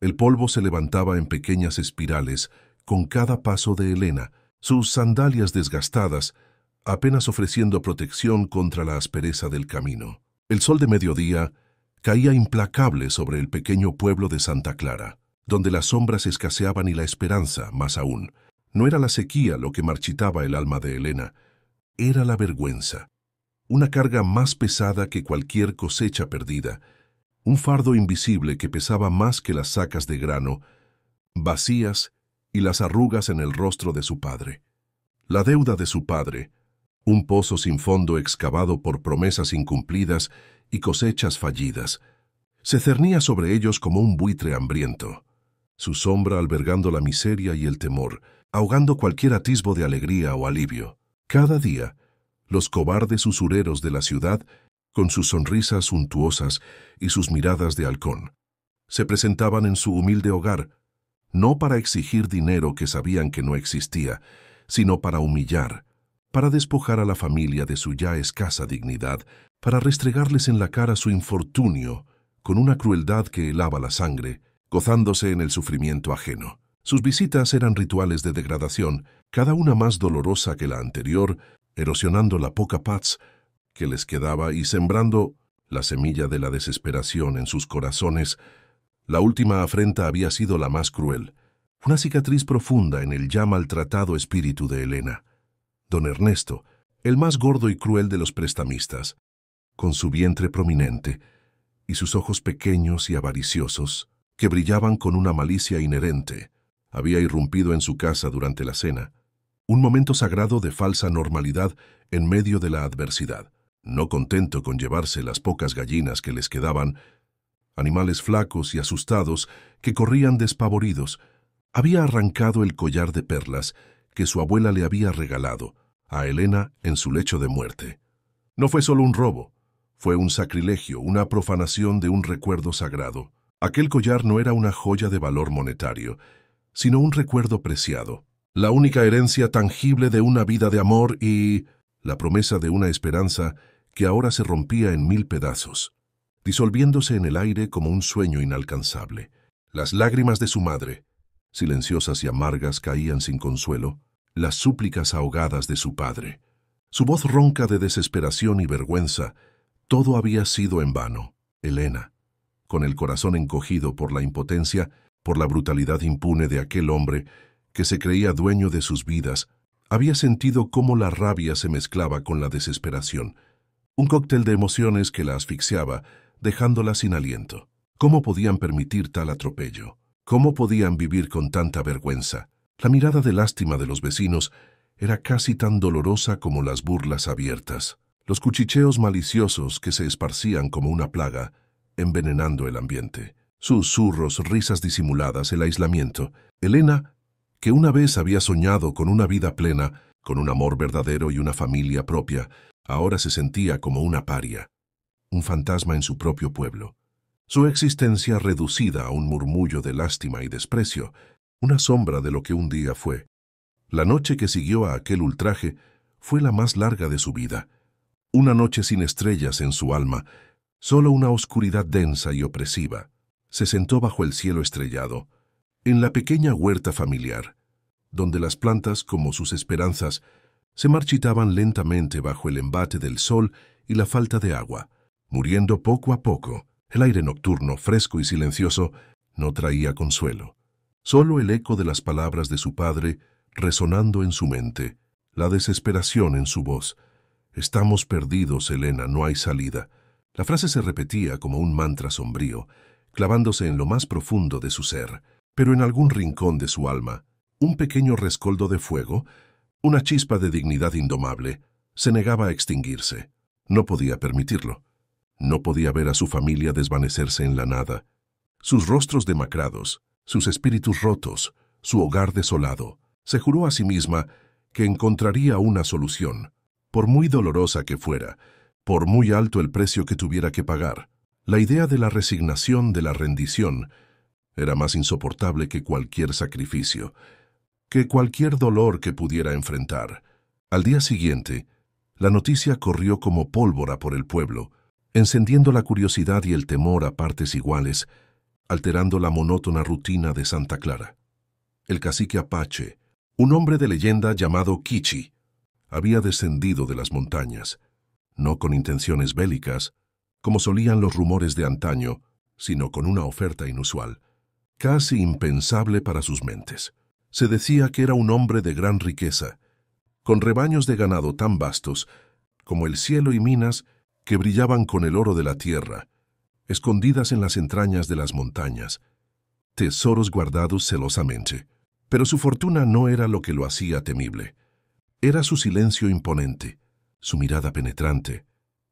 El polvo se levantaba en pequeñas espirales con cada paso de Elena, sus sandalias desgastadas, apenas ofreciendo protección contra la aspereza del camino. El sol de mediodía caía implacable sobre el pequeño pueblo de Santa Clara, donde las sombras escaseaban y la esperanza, más aún. No era la sequía lo que marchitaba el alma de Elena, era la vergüenza. Una carga más pesada que cualquier cosecha perdida, un fardo invisible que pesaba más que las sacas de grano, vacías y las arrugas en el rostro de su padre. La deuda de su padre, un pozo sin fondo excavado por promesas incumplidas y cosechas fallidas, se cernía sobre ellos como un buitre hambriento, su sombra albergando la miseria y el temor, ahogando cualquier atisbo de alegría o alivio. Cada día, los cobardes usureros de la ciudad, con sus sonrisas suntuosas y sus miradas de halcón, se presentaban en su humilde hogar, no para exigir dinero que sabían que no existía, sino para humillar, para despojar a la familia de su ya escasa dignidad, para restregarles en la cara su infortunio con una crueldad que helaba la sangre, gozándose en el sufrimiento ajeno. Sus visitas eran rituales de degradación, cada una más dolorosa que la anterior, erosionando la poca paz que les quedaba y sembrando la semilla de la desesperación en sus corazones. La última afrenta había sido la más cruel, una cicatriz profunda en el ya maltratado espíritu de Elena. Don Ernesto, el más gordo y cruel de los prestamistas, con su vientre prominente y sus ojos pequeños y avariciosos, que brillaban con una malicia inherente, había irrumpido en su casa durante la cena, un momento sagrado de falsa normalidad en medio de la adversidad. No contento con llevarse las pocas gallinas que les quedaban, animales flacos y asustados que corrían despavoridos, había arrancado el collar de perlas que su abuela le había regalado a Elena en su lecho de muerte. No fue solo un robo, fue un sacrilegio, una profanación de un recuerdo sagrado. Aquel collar no era una joya de valor monetario, sino un recuerdo preciado, la única herencia tangible de una vida de amor y la promesa de una esperanza que ahora se rompía en 1000 pedazos, disolviéndose en el aire como un sueño inalcanzable. Las lágrimas de su madre, silenciosas y amargas, caían sin consuelo, las súplicas ahogadas de su padre, su voz ronca de desesperación y vergüenza. Todo había sido en vano. Elena, con el corazón encogido por la impotencia, por la brutalidad impune de aquel hombre que se creía dueño de sus vidas, había sentido cómo la rabia se mezclaba con la desesperación, un cóctel de emociones que la asfixiaba, dejándola sin aliento. ¿Cómo podían permitir tal atropello? ¿Cómo podían vivir con tanta vergüenza? La mirada de lástima de los vecinos era casi tan dolorosa como las burlas abiertas, los cuchicheos maliciosos que se esparcían como una plaga, envenenando el ambiente. Susurros, risas disimuladas, el aislamiento. Elena, que una vez había soñado con una vida plena, con un amor verdadero y una familia propia, ahora se sentía como una paria, un fantasma en su propio pueblo. Su existencia reducida a un murmullo de lástima y desprecio, una sombra de lo que un día fue. La noche que siguió a aquel ultraje fue la más larga de su vida. Una noche sin estrellas en su alma, solo una oscuridad densa y opresiva. Se sentó bajo el cielo estrellado, en la pequeña huerta familiar, donde las plantas, como sus esperanzas, se marchitaban lentamente bajo el embate del sol y la falta de agua, muriendo poco a poco. El aire nocturno, fresco y silencioso, no traía consuelo. Solo el eco de las palabras de su padre resonando en su mente, la desesperación en su voz. «Estamos perdidos, Elena, no hay salida». La frase se repetía como un mantra sombrío, clavándose en lo más profundo de su ser, pero en algún rincón de su alma, un pequeño rescoldo de fuego, una chispa de dignidad indomable, se negaba a extinguirse. No podía permitirlo. No podía ver a su familia desvanecerse en la nada. Sus rostros demacrados, sus espíritus rotos, su hogar desolado. Se juró a sí misma que encontraría una solución, por muy dolorosa que fuera, por muy alto el precio que tuviera que pagar. La idea de la resignación, de la rendición, era más insoportable que cualquier sacrificio, que cualquier dolor que pudiera enfrentar. Al día siguiente, la noticia corrió como pólvora por el pueblo, encendiendo la curiosidad y el temor a partes iguales. alterando la monótona rutina de Santa Clara. El cacique apache, un hombre de leyenda llamado Kichi, había descendido de las montañas, no con intenciones bélicas, como solían los rumores de antaño, sino con una oferta inusual, casi impensable para sus mentes. Se decía que era un hombre de gran riqueza, con rebaños de ganado tan vastos como el cielo y minas que brillaban con el oro de la tierra, escondidas en las entrañas de las montañas, tesoros guardados celosamente. Pero su fortuna no era lo que lo hacía temible. Era su silencio imponente, su mirada penetrante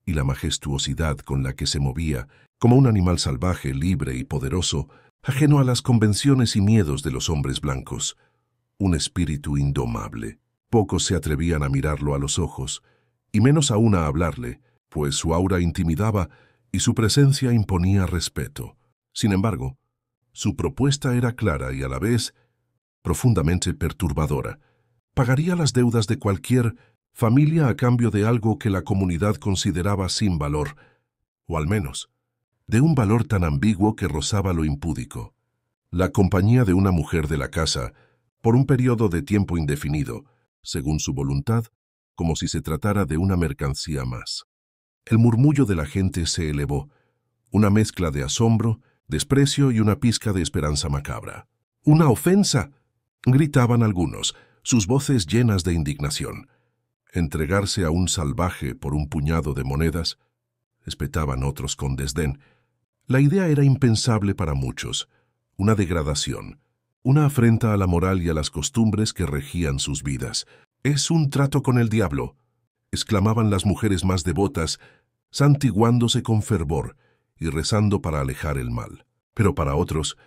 y la majestuosidad con la que se movía como un animal salvaje, libre y poderoso, ajeno a las convenciones y miedos de los hombres blancos. Un espíritu indomable. Pocos se atrevían a mirarlo a los ojos, y menos aún a hablarle, pues su aura intimidaba y su presencia imponía respeto. Sin embargo, su propuesta era clara y a la vez profundamente perturbadora. Pagaría las deudas de cualquier familia a cambio de algo que la comunidad consideraba sin valor, o al menos, de un valor tan ambiguo que rozaba lo impúdico. La compañía de una mujer de la casa, por un periodo de tiempo indefinido, según su voluntad, como si se tratara de una mercancía más. El murmullo de la gente se elevó, una mezcla de asombro, desprecio y una pizca de esperanza macabra. ¡Una ofensa!, gritaban algunos, sus voces llenas de indignación. Entregarse a un salvaje por un puñado de monedas, espetaban otros con desdén. La idea era impensable para muchos, una degradación, una afrenta a la moral y a las costumbres que regían sus vidas. «Es un trato con el diablo», exclamaban las mujeres más devotas, santiguándose con fervor y rezando para alejar el mal. Pero para otros,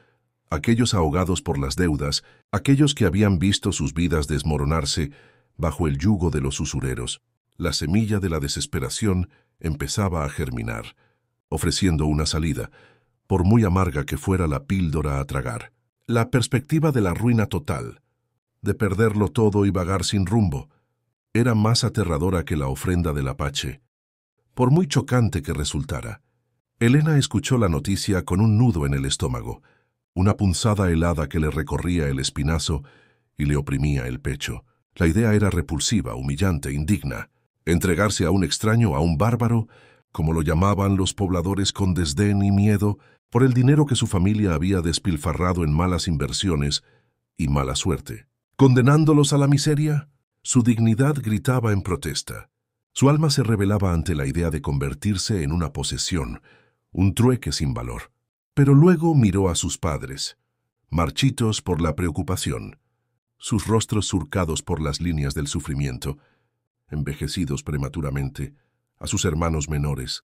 aquellos ahogados por las deudas, aquellos que habían visto sus vidas desmoronarse bajo el yugo de los usureros, la semilla de la desesperación empezaba a germinar, ofreciendo una salida, por muy amarga que fuera la píldora a tragar. La perspectiva de la ruina total, de perderlo todo y vagar sin rumbo, era más aterradora que la ofrenda del apache, por muy chocante que resultara. Elena escuchó la noticia con un nudo en el estómago, una punzada helada que le recorría el espinazo y le oprimía el pecho. La idea era repulsiva, humillante, indigna. Entregarse a un extraño, a un bárbaro, como lo llamaban los pobladores con desdén y miedo, por el dinero que su familia había despilfarrado en malas inversiones y mala suerte. ¿Condenándolos a la miseria? Su dignidad gritaba en protesta. Su alma se rebelaba ante la idea de convertirse en una posesión, un trueque sin valor. Pero luego miró a sus padres, marchitos por la preocupación, sus rostros surcados por las líneas del sufrimiento, envejecidos prematuramente, a sus hermanos menores,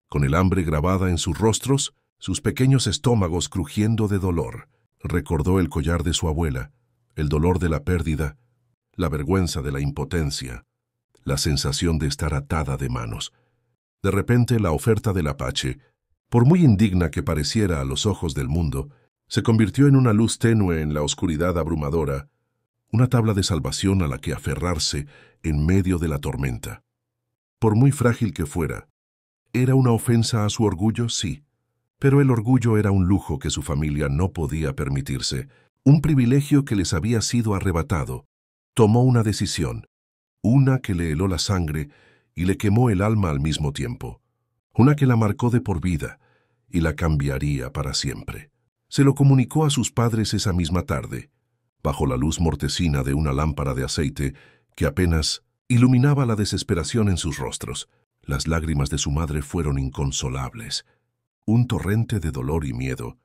con el hambre grabada en sus rostros, sus pequeños estómagos crujiendo de dolor. Recordó el collar de su abuela, el dolor de la pérdida, la vergüenza de la impotencia, la sensación de estar atada de manos. De repente la oferta del apache, por muy indigna que pareciera a los ojos del mundo, se convirtió en una luz tenue en la oscuridad abrumadora, una tabla de salvación a la que aferrarse en medio de la tormenta. Por muy frágil que fuera, ¿era una ofensa a su orgullo? Sí. Pero el orgullo era un lujo que su familia no podía permitirse, un privilegio que les había sido arrebatado. Tomó una decisión, una que le heló la sangre y le quemó el alma al mismo tiempo, una que la marcó de por vida y la cambiaría para siempre. Se lo comunicó a sus padres esa misma tarde, bajo la luz mortecina de una lámpara de aceite que apenas iluminaba la desesperación en sus rostros. Las lágrimas de su madre fueron inconsolables, un torrente de dolor y miedo,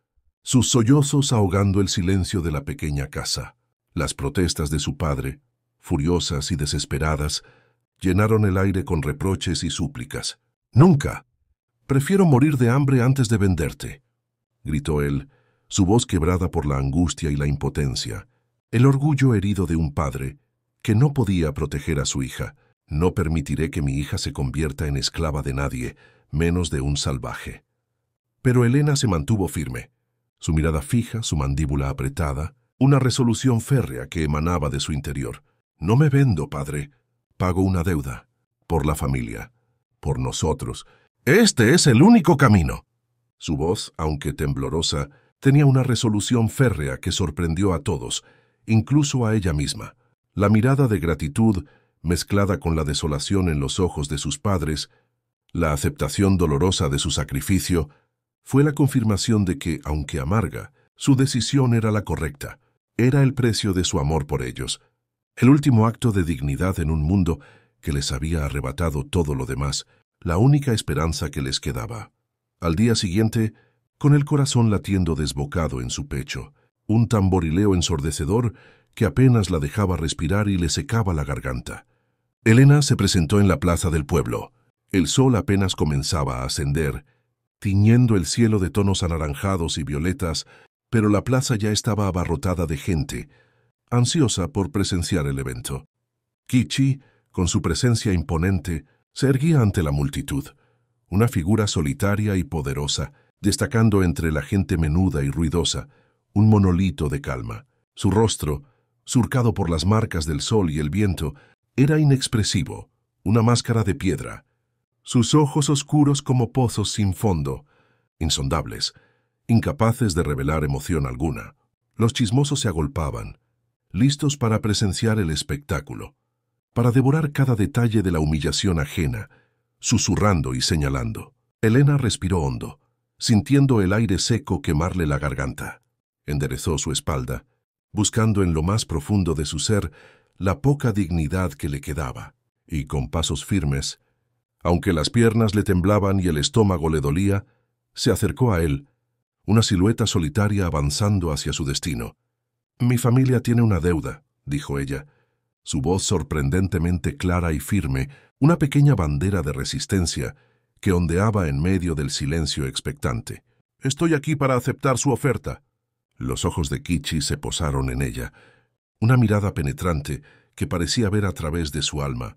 sus sollozos ahogando el silencio de la pequeña casa. Las protestas de su padre, furiosas y desesperadas, llenaron el aire con reproches y súplicas. «¡Nunca! Prefiero morir de hambre antes de venderte», gritó él, su voz quebrada por la angustia y la impotencia, el orgullo herido de un padre que no podía proteger a su hija. «No permitiré que mi hija se convierta en esclava de nadie, menos de un salvaje». Pero Elena se mantuvo firme, su mirada fija, su mandíbula apretada, una resolución férrea que emanaba de su interior. «No me vendo, padre. Pago una deuda. Por la familia. Por nosotros. Este es el único camino». Su voz, aunque temblorosa, Tenía una resolución férrea que sorprendió a todos, incluso a ella misma. La mirada de gratitud, mezclada con la desolación en los ojos de sus padres, la aceptación dolorosa de su sacrificio, fue la confirmación de que, aunque amarga, su decisión era la correcta. Era el precio de su amor por ellos, el último acto de dignidad en un mundo que les había arrebatado todo lo demás, la única esperanza que les quedaba. Al día siguiente, con el corazón latiendo desbocado en su pecho, un tamborileo ensordecedor que apenas la dejaba respirar y le secaba la garganta. Elena se presentó en la plaza del pueblo. El sol apenas comenzaba a ascender, tiñendo el cielo de tonos anaranjados y violetas, pero la plaza ya estaba abarrotada de gente, ansiosa por presenciar el evento. Kichi, con su presencia imponente, se erguía ante la multitud, una figura solitaria y poderosa, destacando entre la gente menuda y ruidosa, un monolito de calma. Su rostro, surcado por las marcas del sol y el viento, era inexpresivo, una máscara de piedra. Sus ojos oscuros como pozos sin fondo, insondables, incapaces de revelar emoción alguna. Los chismosos se agolpaban, listos para presenciar el espectáculo, para devorar cada detalle de la humillación ajena, susurrando y señalando. Elena respiró hondo, sintiendo el aire seco quemarle la garganta. Enderezó su espalda, buscando en lo más profundo de su ser la poca dignidad que le quedaba, y con pasos firmes, aunque las piernas le temblaban y el estómago le dolía, se acercó a él, una silueta solitaria avanzando hacia su destino. «Mi familia tiene una deuda», dijo ella, su voz sorprendentemente clara y firme, una pequeña bandera de resistencia que ondeaba en medio del silencio expectante. «Estoy aquí para aceptar su oferta». Los ojos de Kichi se posaron en ella, una mirada penetrante que parecía ver a través de su alma,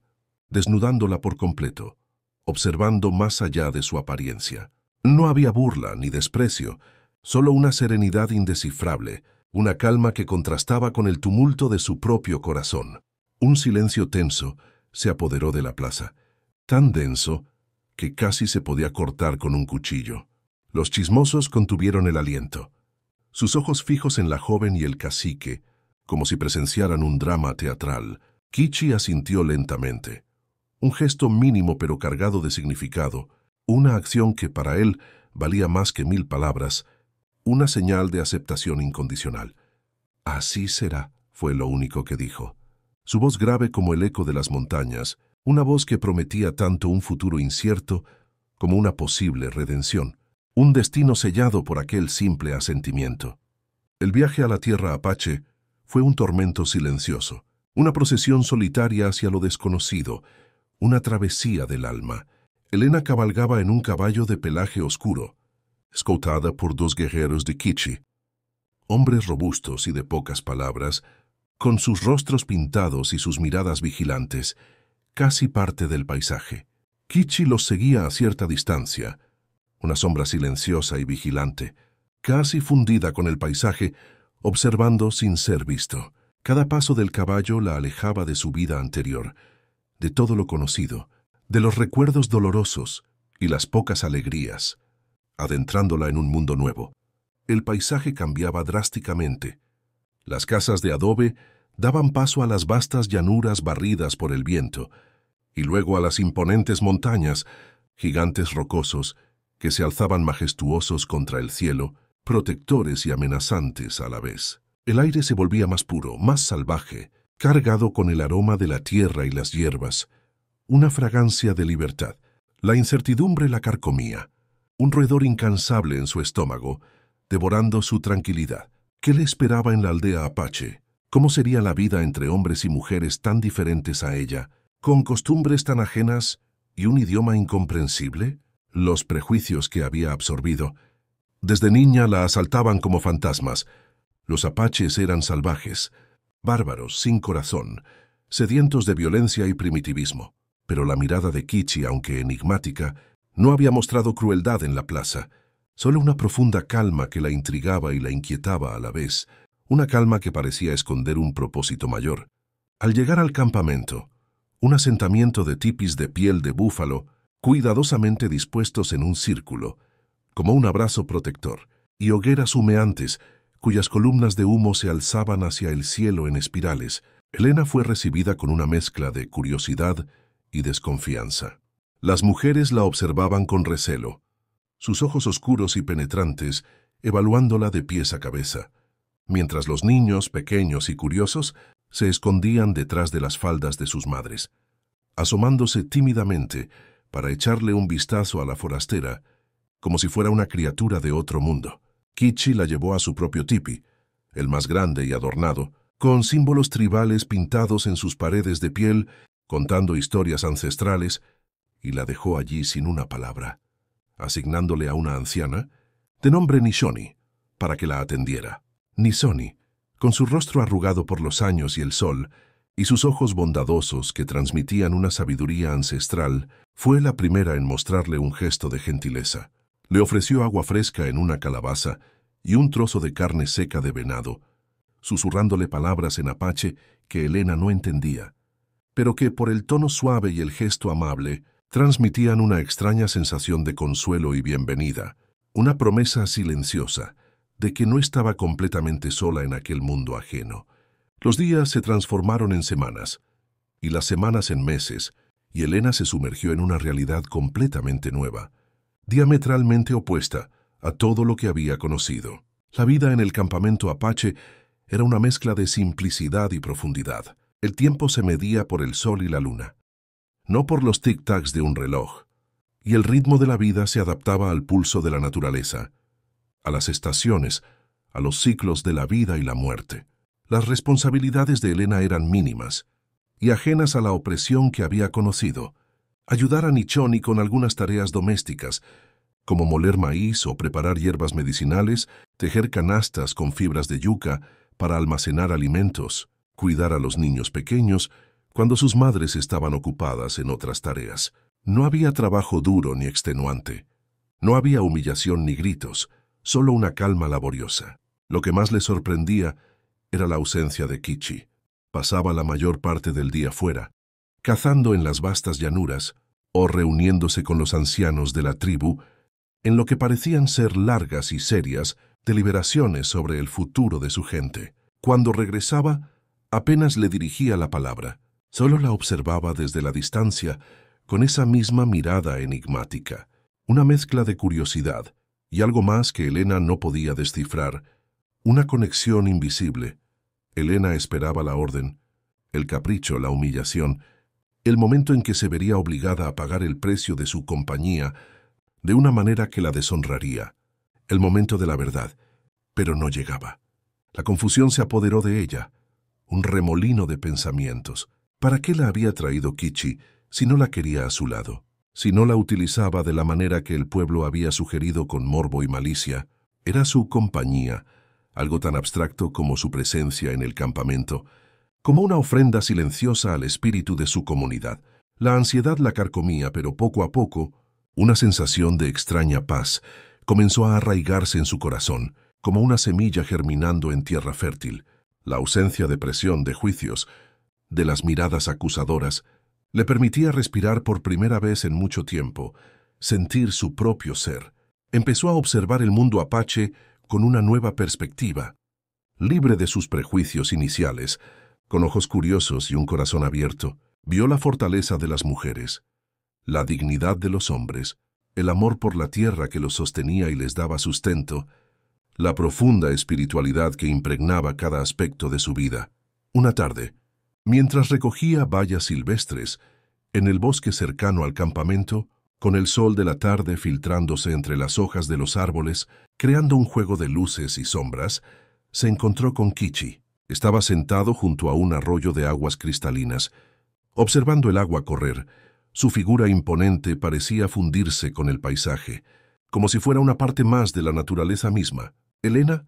desnudándola por completo, observando más allá de su apariencia. No había burla ni desprecio, solo una serenidad indescifrable, una calma que contrastaba con el tumulto de su propio corazón. Un silencio tenso se apoderó de la plaza, tan denso que casi se podía cortar con un cuchillo. Los chismosos contuvieron el aliento, sus ojos fijos en la joven y el cacique, como si presenciaran un drama teatral. Kichi asintió lentamente, un gesto mínimo pero cargado de significado, una acción que para él valía más que 1000 palabras, una señal de aceptación incondicional. «Así será», fue lo único que dijo. Su voz grave como el eco de las montañas, una voz que prometía tanto un futuro incierto como una posible redención, un destino sellado por aquel simple asentimiento. El viaje a la tierra apache fue un tormento silencioso, una procesión solitaria hacia lo desconocido, una travesía del alma. Elena cabalgaba en un caballo de pelaje oscuro, escoltada por 2 guerreros de Kichi, hombres robustos y de pocas palabras, con sus rostros pintados y sus miradas vigilantes, casi parte del paisaje. Kichi los seguía a cierta distancia, una sombra silenciosa y vigilante, casi fundida con el paisaje, observando sin ser visto. Cada paso del caballo la alejaba de su vida anterior, de todo lo conocido, de los recuerdos dolorosos y las pocas alegrías, adentrándola en un mundo nuevo. El paisaje cambiaba drásticamente. Las casas de adobe daban paso a las vastas llanuras barridas por el viento, y luego a las imponentes montañas, gigantes rocosos, que se alzaban majestuosos contra el cielo, protectores y amenazantes a la vez. El aire se volvía más puro, más salvaje, cargado con el aroma de la tierra y las hierbas, una fragancia de libertad. La incertidumbre la carcomía, un roedor incansable en su estómago, devorando su tranquilidad. ¿Qué le esperaba en la aldea apache? ¿Cómo sería la vida entre hombres y mujeres tan diferentes a ella, con costumbres tan ajenas y un idioma incomprensible? Los prejuicios que había absorbido. Desde niña la asaltaban como fantasmas. Los apaches eran salvajes, bárbaros, sin corazón, sedientos de violencia y primitivismo. Pero la mirada de Kichi, aunque enigmática, no había mostrado crueldad en la plaza, solo una profunda calma que la intrigaba y la inquietaba a la vez, una calma que parecía esconder un propósito mayor. Al llegar al campamento, un asentamiento de tipis de piel de búfalo, cuidadosamente dispuestos en un círculo, como un abrazo protector, y hogueras humeantes, cuyas columnas de humo se alzaban hacia el cielo en espirales. Elena fue recibida con una mezcla de curiosidad y desconfianza. Las mujeres la observaban con recelo, sus ojos oscuros y penetrantes, evaluándola de pies a cabeza, mientras los niños, pequeños y curiosos, se escondían detrás de las faldas de sus madres, asomándose tímidamente para echarle un vistazo a la forastera, como si fuera una criatura de otro mundo. Kichi la llevó a su propio tipi, el más grande y adornado, con símbolos tribales pintados en sus paredes de piel, contando historias ancestrales, y la dejó allí sin una palabra, asignándole a una anciana, de nombre Nishoni, para que la atendiera. Nisoni, con su rostro arrugado por los años y el sol, y sus ojos bondadosos que transmitían una sabiduría ancestral, fue la primera en mostrarle un gesto de gentileza. Le ofreció agua fresca en una calabaza y un trozo de carne seca de venado, susurrándole palabras en apache que Elena no entendía, pero que por el tono suave y el gesto amable transmitían una extraña sensación de consuelo y bienvenida, una promesa silenciosa de que no estaba completamente sola en aquel mundo ajeno. Los días se transformaron en semanas, y las semanas en meses, y Elena se sumergió en una realidad completamente nueva, diametralmente opuesta a todo lo que había conocido. La vida en el campamento apache era una mezcla de simplicidad y profundidad. El tiempo se medía por el sol y la luna, no por los tic-tacs de un reloj, y el ritmo de la vida se adaptaba al pulso de la naturaleza, a las estaciones, a los ciclos de la vida y la muerte. Las responsabilidades de Elena eran mínimas y ajenas a la opresión que había conocido. Ayudar a Nichoni con algunas tareas domésticas, como moler maíz o preparar hierbas medicinales, tejer canastas con fibras de yuca para almacenar alimentos, cuidar a los niños pequeños cuando sus madres estaban ocupadas en otras tareas. No había trabajo duro ni extenuante. No había humillación ni gritos, solo una calma laboriosa. Lo que más le sorprendía era la ausencia de Kichi. Pasaba la mayor parte del día fuera, cazando en las vastas llanuras o reuniéndose con los ancianos de la tribu en lo que parecían ser largas y serias deliberaciones sobre el futuro de su gente. Cuando regresaba, apenas le dirigía la palabra, solo la observaba desde la distancia con esa misma mirada enigmática, una mezcla de curiosidad y algo más que Elena no podía descifrar, una conexión invisible. Elena esperaba la orden, el capricho, la humillación, el momento en que se vería obligada a pagar el precio de su compañía de una manera que la deshonraría, el momento de la verdad, pero no llegaba. La confusión se apoderó de ella, un remolino de pensamientos. ¿Para qué la había traído Kichi si no la quería a su lado? Si no la utilizaba de la manera que el pueblo había sugerido con morbo y malicia, era su compañía, algo tan abstracto como su presencia en el campamento, como una ofrenda silenciosa al espíritu de su comunidad. La ansiedad la carcomía, pero poco a poco, una sensación de extraña paz comenzó a arraigarse en su corazón, como una semilla germinando en tierra fértil. La ausencia de presión, de juicios, de las miradas acusadoras, le permitía respirar por primera vez en mucho tiempo, sentir su propio ser. Empezó a observar el mundo apache con una nueva perspectiva, libre de sus prejuicios iniciales, con ojos curiosos y un corazón abierto. Vio la fortaleza de las mujeres, la dignidad de los hombres, el amor por la tierra que los sostenía y les daba sustento, la profunda espiritualidad que impregnaba cada aspecto de su vida. Una tarde, mientras recogía bayas silvestres, en el bosque cercano al campamento, con el sol de la tarde filtrándose entre las hojas de los árboles, creando un juego de luces y sombras, se encontró con Kichi. Estaba sentado junto a un arroyo de aguas cristalinas, observando el agua correr. Su figura imponente parecía fundirse con el paisaje, como si fuera una parte más de la naturaleza misma. Elena,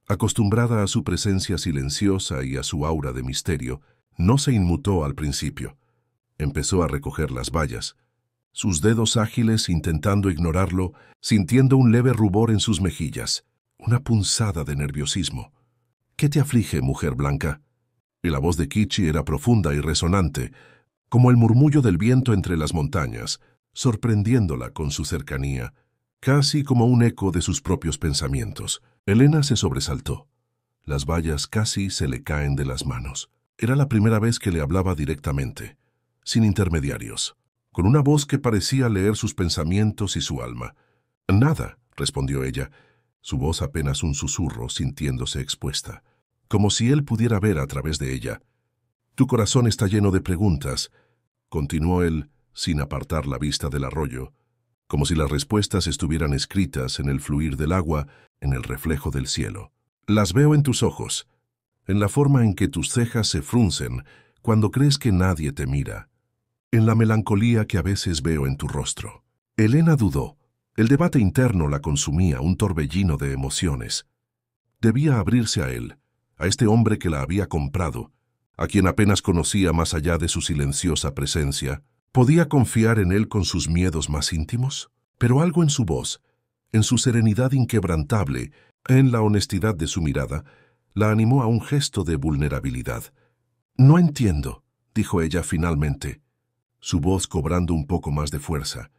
acostumbrada a su presencia silenciosa y a su aura de misterio, no se inmutó al principio. Empezó a recoger las bayas, sus dedos ágiles intentando ignorarlo, sintiendo un leve rubor en sus mejillas, una punzada de nerviosismo. ¿Qué te aflige, mujer blanca? Y la voz de Kichi era profunda y resonante, como el murmullo del viento entre las montañas, sorprendiéndola con su cercanía. casi como un eco de sus propios pensamientos. Elena se sobresaltó. Las vallas casi se le caen de las manos. Era la primera vez que le hablaba directamente, sin intermediarios, con una voz que parecía leer sus pensamientos y su alma. «Nada», respondió ella, su voz apenas un susurro, sintiéndose expuesta, como si él pudiera ver a través de ella. «Tu corazón está lleno de preguntas», continuó él, sin apartar la vista del arroyo, como si las respuestas estuvieran escritas en el fluir del agua, en el reflejo del cielo. «Las veo en tus ojos, en la forma en que tus cejas se fruncen cuando crees que nadie te mira, en la melancolía que a veces veo en tu rostro». Elena dudó. El debate interno la consumía, un torbellino de emociones. Debía abrirse a él, a este hombre que la había comprado, a quien apenas conocía más allá de su silenciosa presencia. ¿Podía confiar en él con sus miedos más íntimos? Pero algo en su voz, en su serenidad inquebrantable, en la honestidad de su mirada, la animó a un gesto de vulnerabilidad. «No entiendo», dijo ella finalmente, su voz cobrando un poco más de fuerza.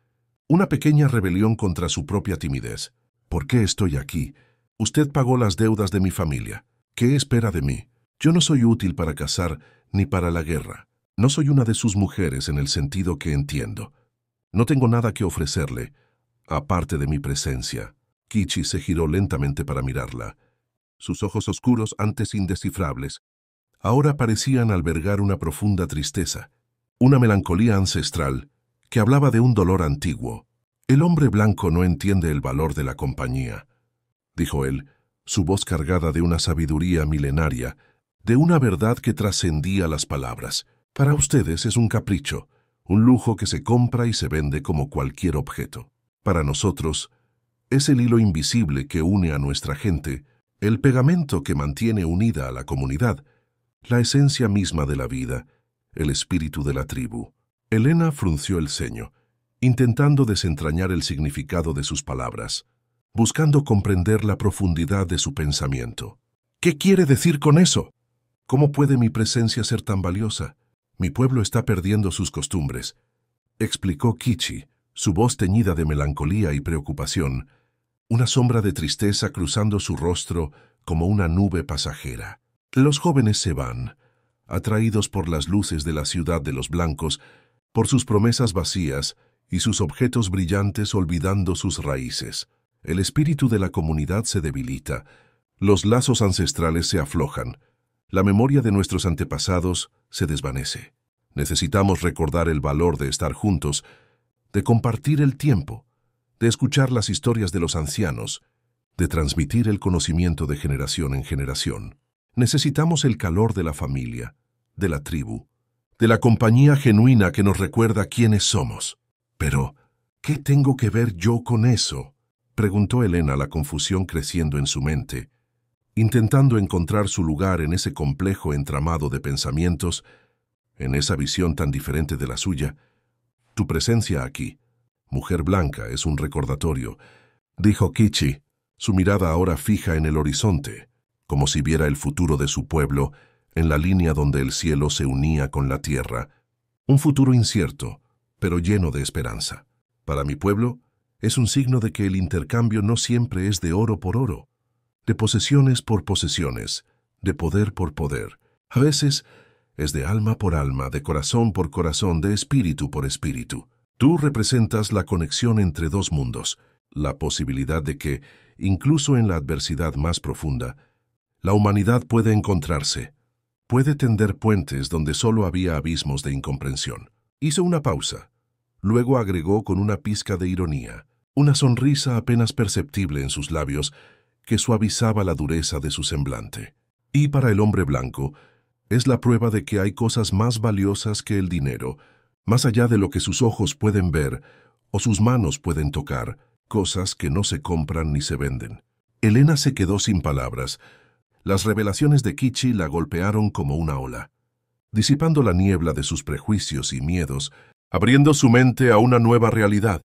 Una pequeña rebelión contra su propia timidez. «¿Por qué estoy aquí? Usted pagó las deudas de mi familia. ¿Qué espera de mí? Yo no soy útil para cazar ni para la guerra. No soy una de sus mujeres en el sentido que entiendo. No tengo nada que ofrecerle, aparte de mi presencia». Kichi se giró lentamente para mirarla. Sus ojos oscuros, antes indescifrables, ahora parecían albergar una profunda tristeza, una melancolía ancestral que hablaba de un dolor antiguo. «El hombre blanco no entiende el valor de la compañía», dijo él, su voz cargada de una sabiduría milenaria, de una verdad que trascendía las palabras. «Para ustedes es un capricho, un lujo que se compra y se vende como cualquier objeto. Para nosotros es el hilo invisible que une a nuestra gente, el pegamento que mantiene unida a la comunidad, la esencia misma de la vida, el espíritu de la tribu». Elena frunció el ceño, intentando desentrañar el significado de sus palabras, buscando comprender la profundidad de su pensamiento. «¿Qué quiere decir con eso? ¿Cómo puede mi presencia ser tan valiosa? Mi pueblo está perdiendo sus costumbres», explicó Kichi, su voz teñida de melancolía y preocupación, una sombra de tristeza cruzando su rostro como una nube pasajera. «Los jóvenes se van, atraídos por las luces de la ciudad de los blancos, por sus promesas vacías y sus objetos brillantes olvidando sus raíces. El espíritu de la comunidad se debilita, los lazos ancestrales se aflojan, la memoria de nuestros antepasados se desvanece. Necesitamos recordar el valor de estar juntos, de compartir el tiempo, de escuchar las historias de los ancianos, de transmitir el conocimiento de generación en generación. Necesitamos el calor de la familia, de la tribu, de la compañía genuina que nos recuerda quiénes somos». «Pero, ¿qué tengo que ver yo con eso?», preguntó Elena, la confusión creciendo en su mente, intentando encontrar su lugar en ese complejo entramado de pensamientos, en esa visión tan diferente de la suya. «Tu presencia aquí, mujer blanca, es un recordatorio», dijo Kichi, su mirada ahora fija en el horizonte, como si viera el futuro de su pueblo en la línea donde el cielo se unía con la tierra, un futuro incierto, pero lleno de esperanza. «Para mi pueblo, es un signo de que el intercambio no siempre es de oro por oro, de posesiones por posesiones, de poder por poder. A veces es de alma por alma, de corazón por corazón, de espíritu por espíritu. Tú representas la conexión entre dos mundos, la posibilidad de que, incluso en la adversidad más profunda, la humanidad puede encontrarse, puede tender puentes donde solo había abismos de incomprensión». Hizo una pausa. Luego agregó con una pizca de ironía, una sonrisa apenas perceptible en sus labios que suavizaba la dureza de su semblante. «Y para el hombre blanco, es la prueba de que hay cosas más valiosas que el dinero, más allá de lo que sus ojos pueden ver o sus manos pueden tocar, cosas que no se compran ni se venden». Elena se quedó sin palabras. Las revelaciones de Kichi la golpearon como una ola, disipando la niebla de sus prejuicios y miedos, abriendo su mente a una nueva realidad.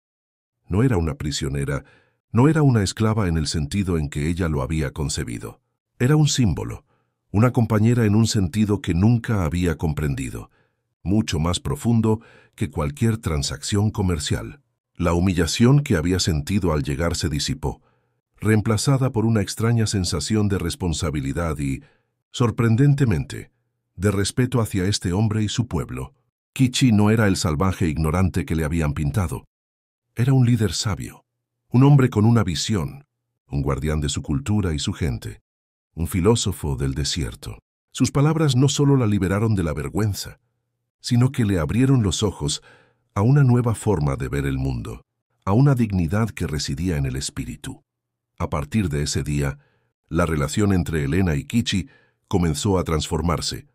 No era una prisionera, no era una esclava en el sentido en que ella lo había concebido. Era un símbolo, una compañera en un sentido que nunca había comprendido, mucho más profundo que cualquier transacción comercial. La humillación que había sentido al llegar se disipó, reemplazada por una extraña sensación de responsabilidad y, sorprendentemente, de respeto hacia este hombre y su pueblo. Kichi no era el salvaje ignorante que le habían pintado. Era un líder sabio, un hombre con una visión, un guardián de su cultura y su gente, un filósofo del desierto. Sus palabras no solo la liberaron de la vergüenza, sino que le abrieron los ojos a una nueva forma de ver el mundo, a una dignidad que residía en el espíritu. A partir de ese día, la relación entre Elena y Kichi comenzó a transformarse,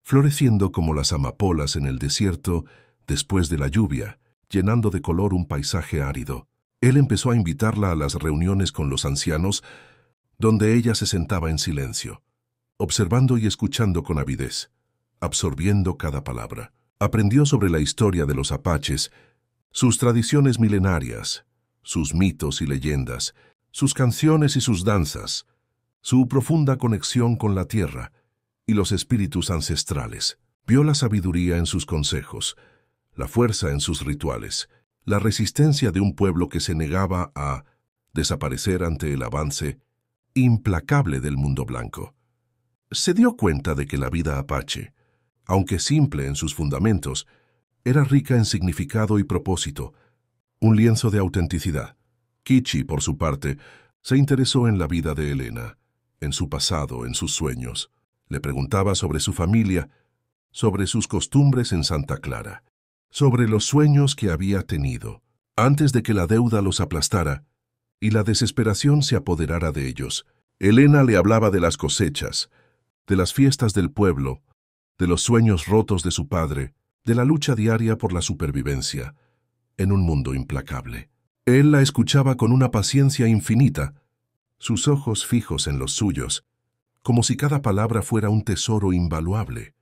floreciendo como las amapolas en el desierto después de la lluvia, llenando de color un paisaje árido. Él empezó a invitarla a las reuniones con los ancianos, donde ella se sentaba en silencio, observando y escuchando con avidez, absorbiendo cada palabra. Aprendió sobre la historia de los apaches, sus tradiciones milenarias, sus mitos y leyendas, sus canciones y sus danzas, su profunda conexión con la tierra y los espíritus ancestrales. Vio la sabiduría en sus consejos, la fuerza en sus rituales, la resistencia de un pueblo que se negaba a desaparecer ante el avance implacable del mundo blanco. Se dio cuenta de que la vida apache, aunque simple en sus fundamentos, era rica en significado y propósito, un lienzo de autenticidad. Kichi, por su parte, se interesó en la vida de Elena, en su pasado, en sus sueños. Le preguntaba sobre su familia, sobre sus costumbres en Santa Clara, sobre los sueños que había tenido, antes de que la deuda los aplastara y la desesperación se apoderara de ellos. Elena le hablaba de las cosechas, de las fiestas del pueblo, de los sueños rotos de su padre, de la lucha diaria por la supervivencia, en un mundo implacable. Él la escuchaba con una paciencia infinita, sus ojos fijos en los suyos, como si cada palabra fuera un tesoro invaluable,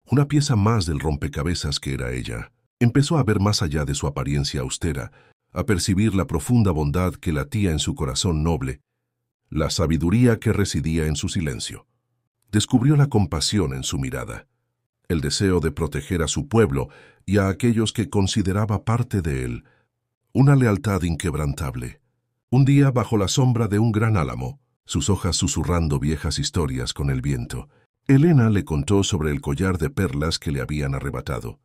una pieza más del rompecabezas que era ella. Empezó a ver más allá de su apariencia austera, a percibir la profunda bondad que latía en su corazón noble, la sabiduría que residía en su silencio. Descubrió la compasión en su mirada, el deseo de proteger a su pueblo y a aquellos que consideraba parte de él, una lealtad inquebrantable. Un día, bajo la sombra de un gran álamo, sus hojas susurrando viejas historias con el viento, Elena le contó sobre el collar de perlas que le habían arrebatado,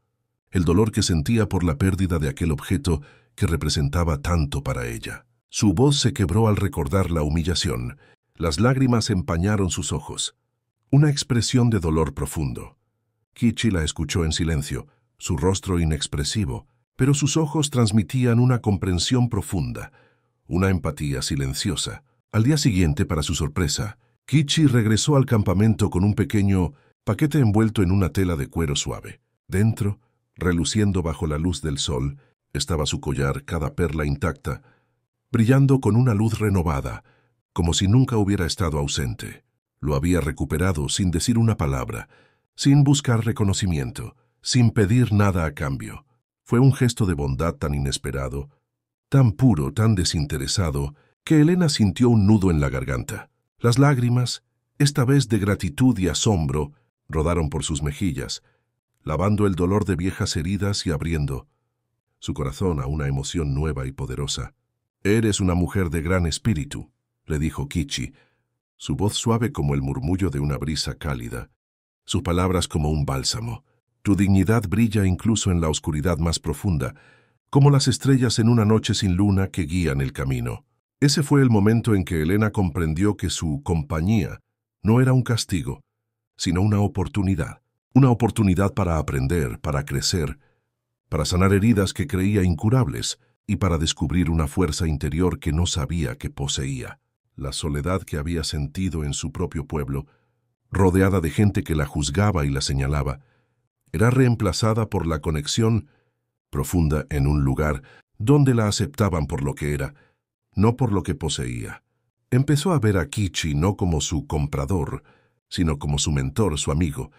el dolor que sentía por la pérdida de aquel objeto que representaba tanto para ella. Su voz se quebró al recordar la humillación, las lágrimas empañaron sus ojos, una expresión de dolor profundo. Kichi la escuchó en silencio, su rostro inexpresivo, pero sus ojos transmitían una comprensión profunda, una empatía silenciosa. Al día siguiente, para su sorpresa, Kichi regresó al campamento con un pequeño paquete envuelto en una tela de cuero suave. Dentro, reluciendo bajo la luz del sol, estaba su collar, cada perla intacta, brillando con una luz renovada, como si nunca hubiera estado ausente. Lo había recuperado sin decir una palabra, sin buscar reconocimiento, sin pedir nada a cambio. Fue un gesto de bondad tan inesperado, tan puro, tan desinteresado, que Elena sintió un nudo en la garganta. Las lágrimas, esta vez de gratitud y asombro, rodaron por sus mejillas, lavando el dolor de viejas heridas y abriendo su corazón a una emoción nueva y poderosa. «Eres una mujer de gran espíritu», le dijo Kichi, su voz suave como el murmullo de una brisa cálida, sus palabras como un bálsamo. «Tu dignidad brilla incluso en la oscuridad más profunda, como las estrellas en una noche sin luna que guían el camino». Ese fue el momento en que Elena comprendió que su compañía no era un castigo, sino una oportunidad para aprender, para crecer, para sanar heridas que creía incurables y para descubrir una fuerza interior que no sabía que poseía. La soledad que había sentido en su propio pueblo, rodeada de gente que la juzgaba y la señalaba, era reemplazada por la conexión profunda en un lugar donde la aceptaban por lo que era, no por lo que poseía. Empezó a ver a Kichi no como su comprador, sino como su mentor, su amigo,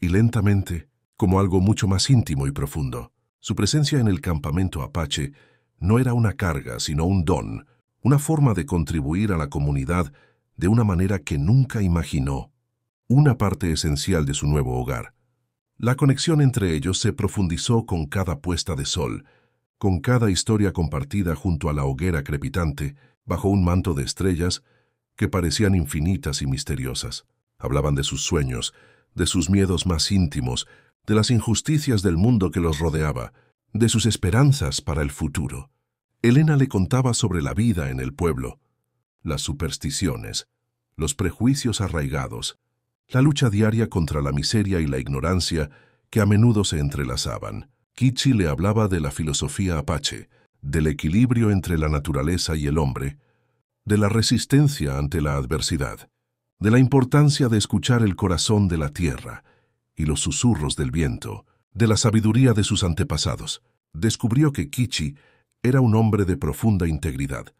y lentamente, como algo mucho más íntimo y profundo. Su presencia en el campamento apache no era una carga, sino un don, una forma de contribuir a la comunidad de una manera que nunca imaginó, una parte esencial de su nuevo hogar. La conexión entre ellos se profundizó con cada puesta de sol, con cada historia compartida junto a la hoguera crepitante, bajo un manto de estrellas que parecían infinitas y misteriosas. Hablaban de sus sueños, de sus miedos más íntimos, de las injusticias del mundo que los rodeaba, de sus esperanzas para el futuro. Elena le contaba sobre la vida en el pueblo, las supersticiones, los prejuicios arraigados, la lucha diaria contra la miseria y la ignorancia que a menudo se entrelazaban. Kichi le hablaba de la filosofía apache, del equilibrio entre la naturaleza y el hombre, de la resistencia ante la adversidad, de la importancia de escuchar el corazón de la tierra y los susurros del viento, de la sabiduría de sus antepasados. Descubrió que Kichi era un hombre de profunda integridad,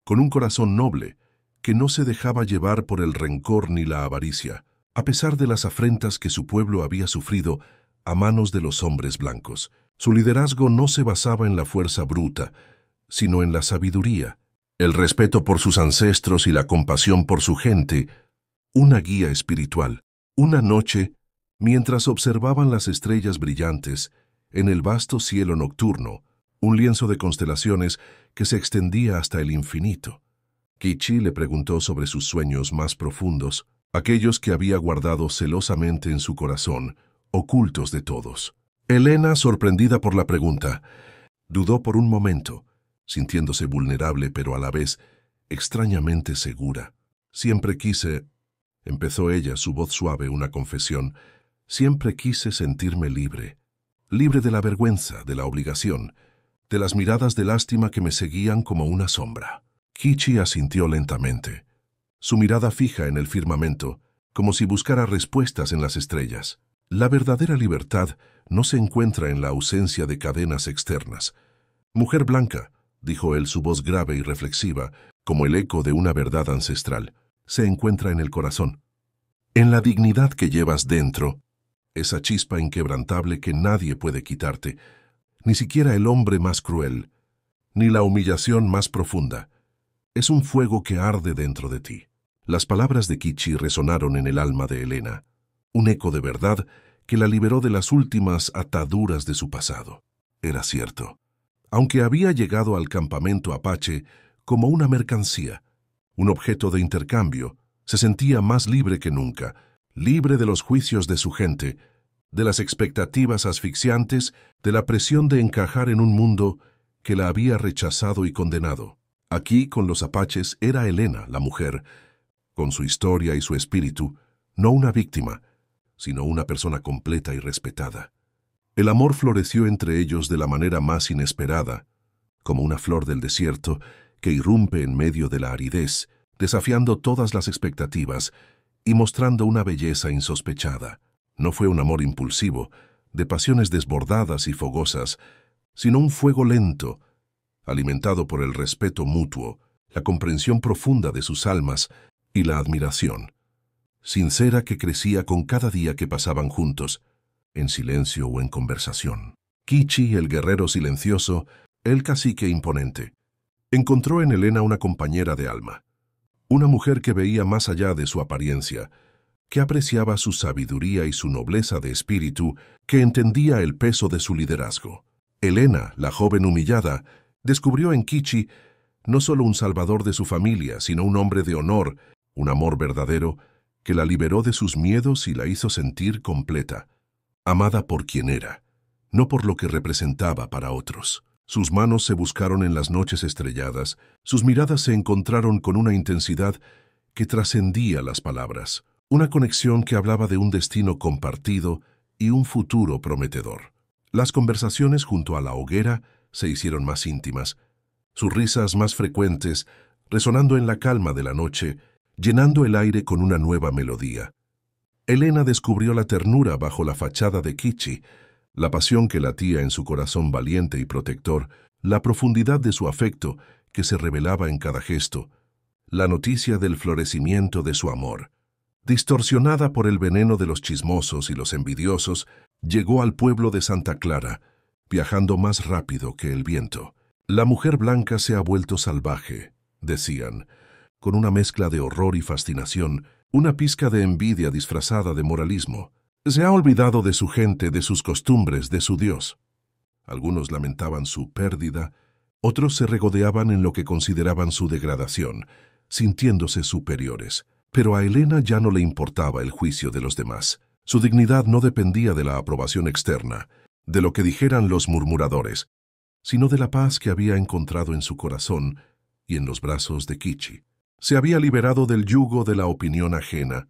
con un corazón noble, que no se dejaba llevar por el rencor ni la avaricia, a pesar de las afrentas que su pueblo había sufrido a manos de los hombres blancos. Su liderazgo no se basaba en la fuerza bruta, sino en la sabiduría, el respeto por sus ancestros y la compasión por su gente, una guía espiritual. Una noche, mientras observaban las estrellas brillantes en el vasto cielo nocturno, un lienzo de constelaciones que se extendía hasta el infinito, Kichi le preguntó sobre sus sueños más profundos, aquellos que había guardado celosamente en su corazón, ocultos de todos. Elena, sorprendida por la pregunta, dudó por un momento, sintiéndose vulnerable pero a la vez extrañamente segura. Siempre quise, empezó ella, su voz suave, una confesión, siempre quise sentirme libre, libre de la vergüenza, de la obligación, de las miradas de lástima que me seguían como una sombra. Kichi asintió lentamente, su mirada fija en el firmamento, como si buscara respuestas en las estrellas. La verdadera libertad no se encuentra en la ausencia de cadenas externas. Mujer blanca, dijo él, su voz grave y reflexiva, como el eco de una verdad ancestral, se encuentra en el corazón, en la dignidad que llevas dentro, esa chispa inquebrantable que nadie puede quitarte, ni siquiera el hombre más cruel, ni la humillación más profunda. Es un fuego que arde dentro de ti. Las palabras de Kichi resonaron en el alma de Elena, un eco de verdad que la liberó de las últimas ataduras de su pasado. Era cierto. Aunque había llegado al campamento apache como una mercancía, un objeto de intercambio, se sentía más libre que nunca, libre de los juicios de su gente, de las expectativas asfixiantes, de la presión de encajar en un mundo que la había rechazado y condenado. Aquí, con los apaches, era Elena, la mujer, con su historia y su espíritu, no una víctima, sino una persona completa y respetada. El amor floreció entre ellos de la manera más inesperada, como una flor del desierto que irrumpe en medio de la aridez, desafiando todas las expectativas y mostrando una belleza insospechada. No fue un amor impulsivo, de pasiones desbordadas y fogosas, sino un fuego lento, alimentado por el respeto mutuo, la comprensión profunda de sus almas y la admiración sincera que crecía con cada día que pasaban juntos, en silencio o en conversación. Kichi, el guerrero silencioso, el cacique imponente, encontró en Elena una compañera de alma, una mujer que veía más allá de su apariencia, que apreciaba su sabiduría y su nobleza de espíritu, que entendía el peso de su liderazgo. Elena, la joven humillada, descubrió en Kichi no solo un salvador de su familia, sino un hombre de honor, un amor verdadero, que la liberó de sus miedos y la hizo sentir completa, amada por quien era, no por lo que representaba para otros. Sus manos se buscaron en las noches estrelladas, sus miradas se encontraron con una intensidad que trascendía las palabras, una conexión que hablaba de un destino compartido y un futuro prometedor. Las conversaciones junto a la hoguera se hicieron más íntimas, sus risas más frecuentes, resonando en la calma de la noche, llenando el aire con una nueva melodía. Elena descubrió la ternura bajo la fachada de Kichi, la pasión que latía en su corazón valiente y protector, la profundidad de su afecto que se revelaba en cada gesto, la noticia del florecimiento de su amor. Distorsionada por el veneno de los chismosos y los envidiosos, llegó al pueblo de Santa Clara, viajando más rápido que el viento. La mujer blanca se ha vuelto salvaje, decían, con una mezcla de horror y fascinación, una pizca de envidia disfrazada de moralismo. Se ha olvidado de su gente, de sus costumbres, de su Dios. Algunos lamentaban su pérdida, otros se regodeaban en lo que consideraban su degradación, sintiéndose superiores. Pero a Helena ya no le importaba el juicio de los demás. Su dignidad no dependía de la aprobación externa, de lo que dijeran los murmuradores, sino de la paz que había encontrado en su corazón y en los brazos de Kichi. Se había liberado del yugo de la opinión ajena,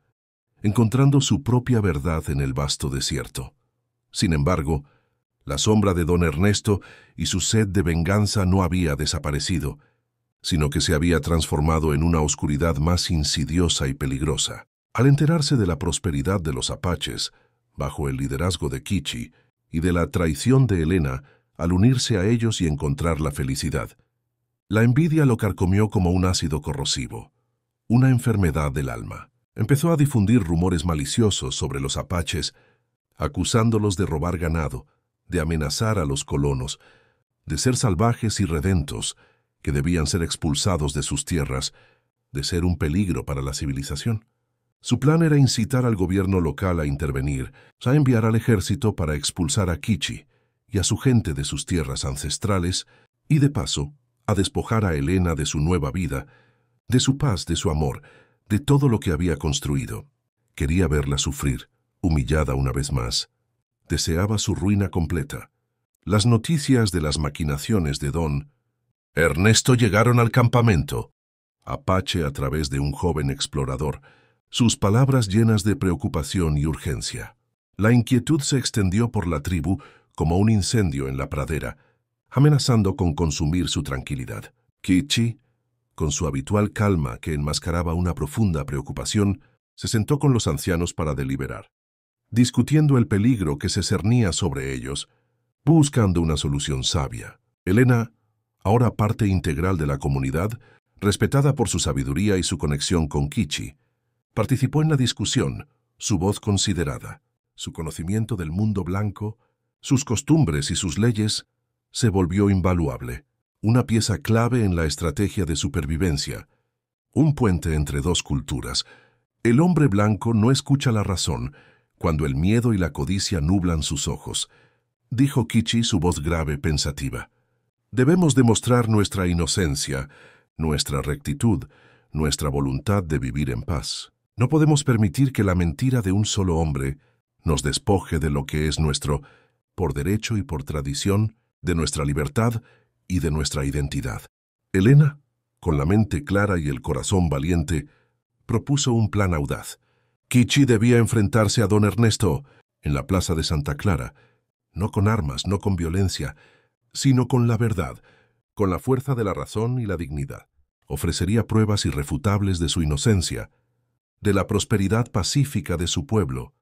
encontrando su propia verdad en el vasto desierto. Sin embargo, la sombra de don Ernesto y su sed de venganza no había desaparecido, sino que se había transformado en una oscuridad más insidiosa y peligrosa. Al enterarse de la prosperidad de los apaches, bajo el liderazgo de Kichi, y de la traición de Helena al unirse a ellos y encontrar la felicidad, la envidia lo carcomió como un ácido corrosivo, una enfermedad del alma. Empezó a difundir rumores maliciosos sobre los apaches, acusándolos de robar ganado, de amenazar a los colonos, de ser salvajes y redentos, que debían ser expulsados de sus tierras, de ser un peligro para la civilización. Su plan era incitar al gobierno local a intervenir, a enviar al ejército para expulsar a Kichi y a su gente de sus tierras ancestrales y, de paso, a despojar a Helena de su nueva vida, de su paz, de su amor, de todo lo que había construido. Quería verla sufrir, humillada una vez más. Deseaba su ruina completa. Las noticias de las maquinaciones de don Ernesto llegaron al campamento, apache a través de un joven explorador, sus palabras llenas de preocupación y urgencia. La inquietud se extendió por la tribu como un incendio en la pradera, amenazando con consumir su tranquilidad. Kichi, con su habitual calma que enmascaraba una profunda preocupación, se sentó con los ancianos para deliberar, discutiendo el peligro que se cernía sobre ellos, buscando una solución sabia. Helena, ahora parte integral de la comunidad, respetada por su sabiduría y su conexión con Kichi, participó en la discusión, su voz considerada. Su conocimiento del mundo blanco, sus costumbres y sus leyes se volvió invaluable, una pieza clave en la estrategia de supervivencia, un puente entre dos culturas. El hombre blanco no escucha la razón cuando el miedo y la codicia nublan sus ojos, dijo Kichi, su voz grave, pensativa. Debemos demostrar nuestra inocencia, nuestra rectitud, nuestra voluntad de vivir en paz. No podemos permitir que la mentira de un solo hombre nos despoje de lo que es nuestro, por derecho y por tradición, de nuestra libertad y de nuestra identidad. Helena, con la mente clara y el corazón valiente, propuso un plan audaz. Kichi debía enfrentarse a don Ernesto en la plaza de Santa Clara, no con armas, no con violencia, sino con la verdad, con la fuerza de la razón y la dignidad. Ofrecería pruebas irrefutables de su inocencia, de la prosperidad pacífica de su pueblo,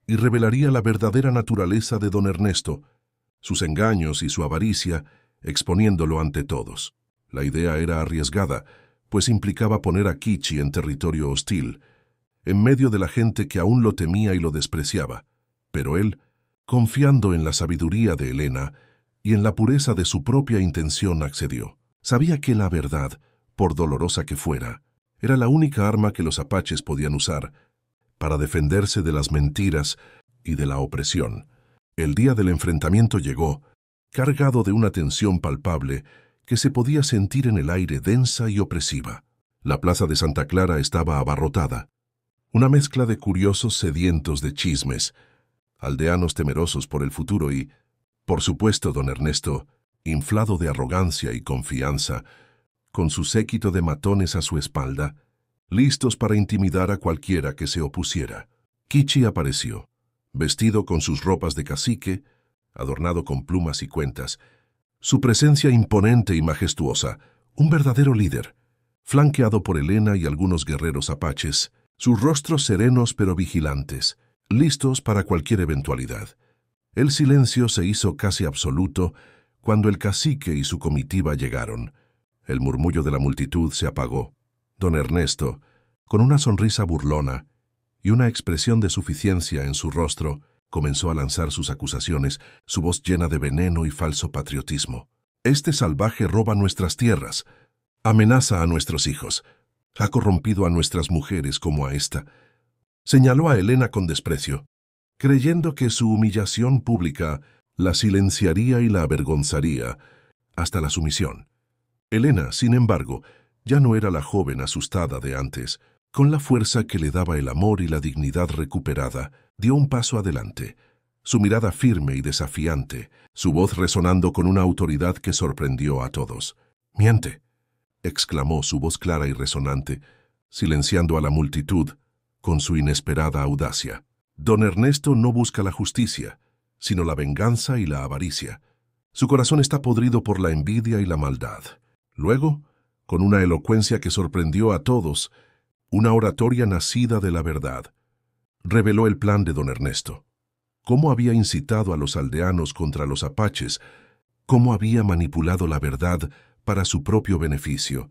y revelaría la verdadera naturaleza de don Ernesto, sus engaños y su avaricia, exponiéndolo ante todos. La idea era arriesgada, pues implicaba poner a Kichi en territorio hostil, en medio de la gente que aún lo temía y lo despreciaba. Pero él, confiando en la sabiduría de Helena y en la pureza de su propia intención, accedió. Sabía que la verdad, por dolorosa que fuera, era la única arma que los apaches podían usar para defenderse de las mentiras y de la opresión. El día del enfrentamiento llegó, cargado de una tensión palpable que se podía sentir en el aire, densa y opresiva. La plaza de Santa Clara estaba abarrotada. Una mezcla de curiosos sedientos de chismes, aldeanos temerosos por el futuro y, por supuesto, don Ernesto, inflado de arrogancia y confianza, con su séquito de matones a su espalda, listos para intimidar a cualquiera que se opusiera. Kichi apareció, vestido con sus ropas de cacique, adornado con plumas y cuentas, su presencia imponente y majestuosa, un verdadero líder, flanqueado por Helena y algunos guerreros apaches, sus rostros serenos pero vigilantes, listos para cualquier eventualidad. El silencio se hizo casi absoluto cuando el cacique y su comitiva llegaron. El murmullo de la multitud se apagó. Don Ernesto, con una sonrisa burlona y una expresión de suficiencia en su rostro, comenzó a lanzar sus acusaciones, su voz llena de veneno y falso patriotismo. Este salvaje roba nuestras tierras, amenaza a nuestros hijos, ha corrompido a nuestras mujeres como a esta. Señaló a Helena con desprecio, creyendo que su humillación pública La silenciaría y la avergonzaría hasta la sumisión. Elena, sin embargo, ya no era la joven asustada de antes. Con la fuerza que le daba el amor y la dignidad recuperada, dio un paso adelante. Su mirada firme y desafiante, su voz resonando con una autoridad que sorprendió a todos. «Miente», exclamó su voz clara y resonante, silenciando a la multitud con su inesperada audacia. Don Ernesto no busca la justicia, sino la venganza y la avaricia. Su corazón está podrido por la envidia y la maldad. Luego, con una elocuencia que sorprendió a todos, una oratoria nacida de la verdad, reveló el plan de don Ernesto. Cómo había incitado a los aldeanos contra los apaches, cómo había manipulado la verdad para su propio beneficio,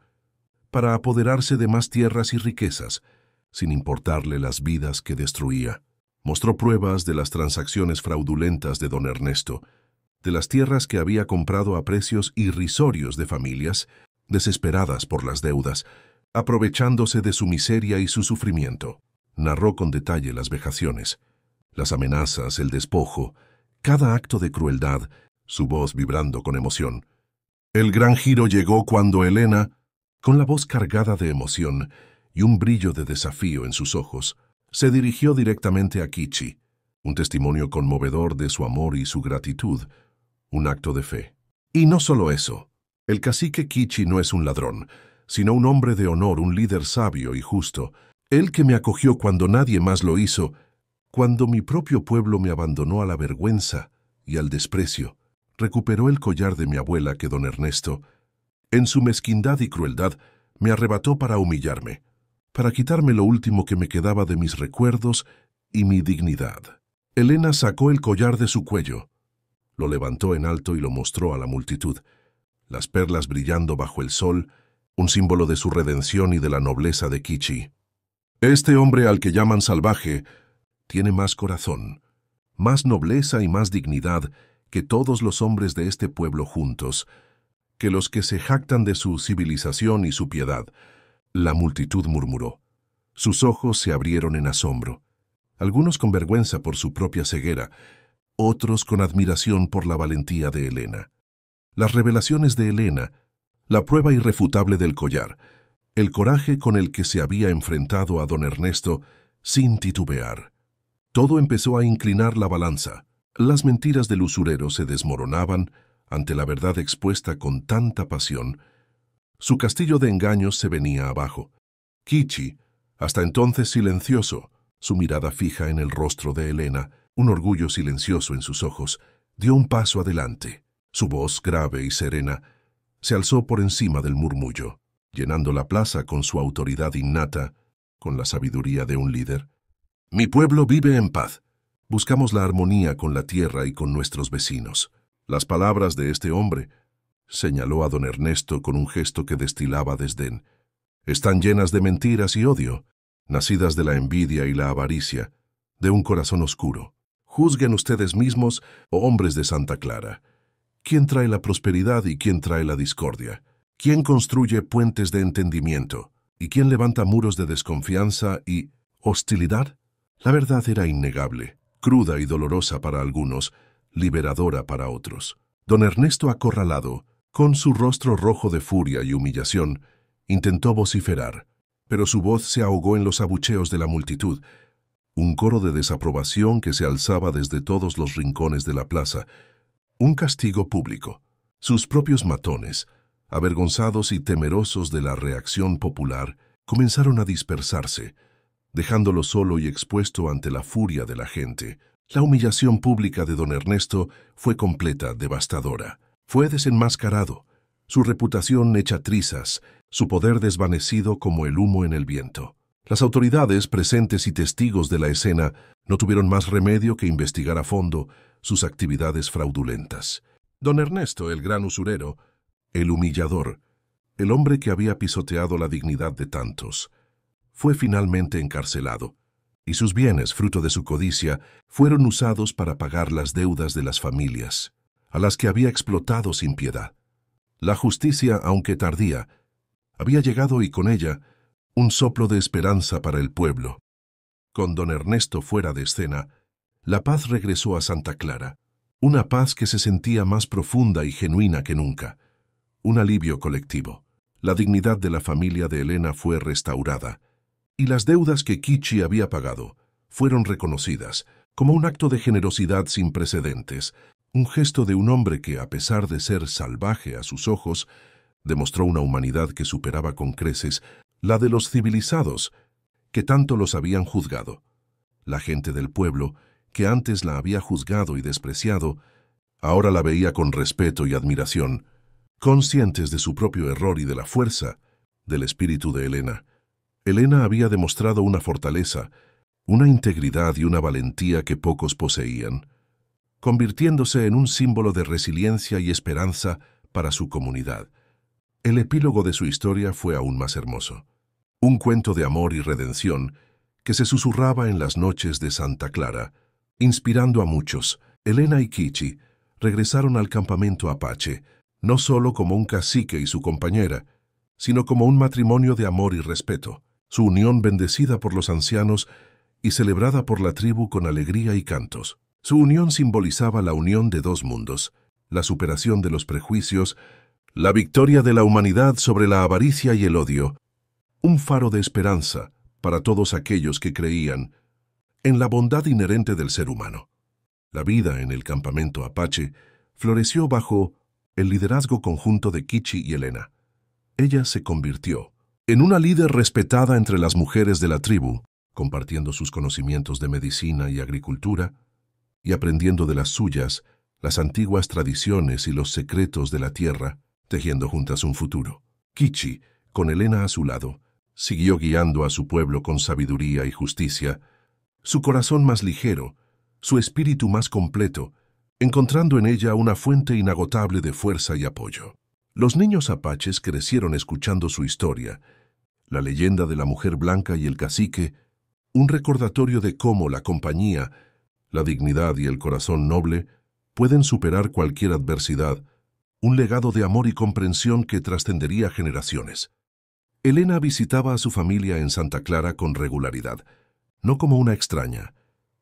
para apoderarse de más tierras y riquezas, sin importarle las vidas que destruía. Mostró pruebas de las transacciones fraudulentas de don Ernesto, de las tierras que había comprado a precios irrisorios de familias, desesperadas por las deudas, aprovechándose de su miseria y su sufrimiento. Narró con detalle las vejaciones, las amenazas, el despojo, cada acto de crueldad, su voz vibrando con emoción. El gran giro llegó cuando Elena, con la voz cargada de emoción y un brillo de desafío en sus ojos, se dirigió directamente a Kichi, un testimonio conmovedor de su amor y su gratitud, un acto de fe. Y no solo eso, el cacique Kichi no es un ladrón, sino un hombre de honor, un líder sabio y justo, él que me acogió cuando nadie más lo hizo, cuando mi propio pueblo me abandonó a la vergüenza y al desprecio. Recuperó el collar de mi abuela que don Ernesto, en su mezquindad y crueldad, me arrebató para humillarme, para quitarme lo último que me quedaba de mis recuerdos y mi dignidad. Elena sacó el collar de su cuello, lo levantó en alto y lo mostró a la multitud, las perlas brillando bajo el sol, un símbolo de su redención y de la nobleza de Kichi. Este hombre al que llaman salvaje tiene más corazón, más nobleza y más dignidad que todos los hombres de este pueblo juntos, que los que se jactan de su civilización y su piedad. La multitud murmuró. Sus ojos se abrieron en asombro, algunos con vergüenza por su propia ceguera, otros con admiración por la valentía de Elena. Las revelaciones de Elena, la prueba irrefutable del collar, el coraje con el que se había enfrentado a don Ernesto sin titubear. Todo empezó a inclinar la balanza. Las mentiras del usurero se desmoronaban ante la verdad expuesta con tanta pasión. Su castillo de engaños se venía abajo. Kichi, hasta entonces silencioso, su mirada fija en el rostro de Elena, un orgullo silencioso en sus ojos, dio un paso adelante. Su voz, grave y serena, se alzó por encima del murmullo, llenando la plaza con su autoridad innata, con la sabiduría de un líder. Mi pueblo vive en paz. Buscamos la armonía con la tierra y con nuestros vecinos. Las palabras de este hombre, señaló a don Ernesto con un gesto que destilaba desdén, están llenas de mentiras y odio, nacidas de la envidia y la avaricia, de un corazón oscuro. Juzguen ustedes mismos, oh hombres de Santa Clara. ¿Quién trae la prosperidad y quién trae la discordia? ¿Quién construye puentes de entendimiento? ¿Y quién levanta muros de desconfianza y hostilidad? La verdad era innegable, cruda y dolorosa para algunos, liberadora para otros. Don Ernesto, acorralado, con su rostro rojo de furia y humillación, intentó vociferar, pero su voz se ahogó en los abucheos de la multitud, un coro de desaprobación que se alzaba desde todos los rincones de la plaza, un castigo público. Sus propios matones, avergonzados y temerosos de la reacción popular, comenzaron a dispersarse, dejándolo solo y expuesto ante la furia de la gente. La humillación pública de don Ernesto fue completa, devastadora. Fue desenmascarado, su reputación hecha trizas, su poder desvanecido como el humo en el viento. Las autoridades presentes y testigos de la escena no tuvieron más remedio que investigar a fondo sus actividades fraudulentas. Don Ernesto, el gran usurero, el humillador, el hombre que había pisoteado la dignidad de tantos, fue finalmente encarcelado, y sus bienes, fruto de su codicia, fueron usados para pagar las deudas de las familias, a las que había explotado sin piedad. La justicia, aunque tardía, había llegado y con ella un soplo de esperanza para el pueblo. Con don Ernesto fuera de escena, la paz regresó a Santa Clara. Una paz que se sentía más profunda y genuina que nunca. Un alivio colectivo. La dignidad de la familia de Elena fue restaurada, y las deudas que Kichi había pagado fueron reconocidas como un acto de generosidad sin precedentes, un gesto de un hombre que, a pesar de ser salvaje a sus ojos, demostró una humanidad que superaba con creces la de los civilizados, que tanto los habían juzgado. La gente del pueblo, que antes la había juzgado y despreciado, ahora la veía con respeto y admiración, conscientes de su propio error y de la fuerza del espíritu de Elena. Elena había demostrado una fortaleza, una integridad y una valentía que pocos poseían, convirtiéndose en un símbolo de resiliencia y esperanza para su comunidad. El epílogo de su historia fue aún más hermoso. Un cuento de amor y redención que se susurraba en las noches de Santa Clara, inspirando a muchos. Elena y Kichi regresaron al campamento Apache, no solo como un cacique y su compañera, sino como un matrimonio de amor y respeto, su unión bendecida por los ancianos y celebrada por la tribu con alegría y cantos. Su unión simbolizaba la unión de dos mundos, la superación de los prejuicios, la victoria de la humanidad sobre la avaricia y el odio, un faro de esperanza para todos aquellos que creían en la bondad inherente del ser humano. La vida en el campamento Apache floreció bajo el liderazgo conjunto de Kichi y Elena. Ella se convirtió en una líder respetada entre las mujeres de la tribu, compartiendo sus conocimientos de medicina y agricultura y aprendiendo de las suyas las antiguas tradiciones y los secretos de la tierra, tejiendo juntas un futuro. Kichi, con Elena a su lado, siguió guiando a su pueblo con sabiduría y justicia, su corazón más ligero, su espíritu más completo, encontrando en ella una fuente inagotable de fuerza y apoyo. Los niños apaches crecieron escuchando su historia, la leyenda de la mujer blanca y el cacique, un recordatorio de cómo la compañía, la dignidad y el corazón noble pueden superar cualquier adversidad, un legado de amor y comprensión que trascendería generaciones. Elena visitaba a su familia en Santa Clara con regularidad, no como una extraña,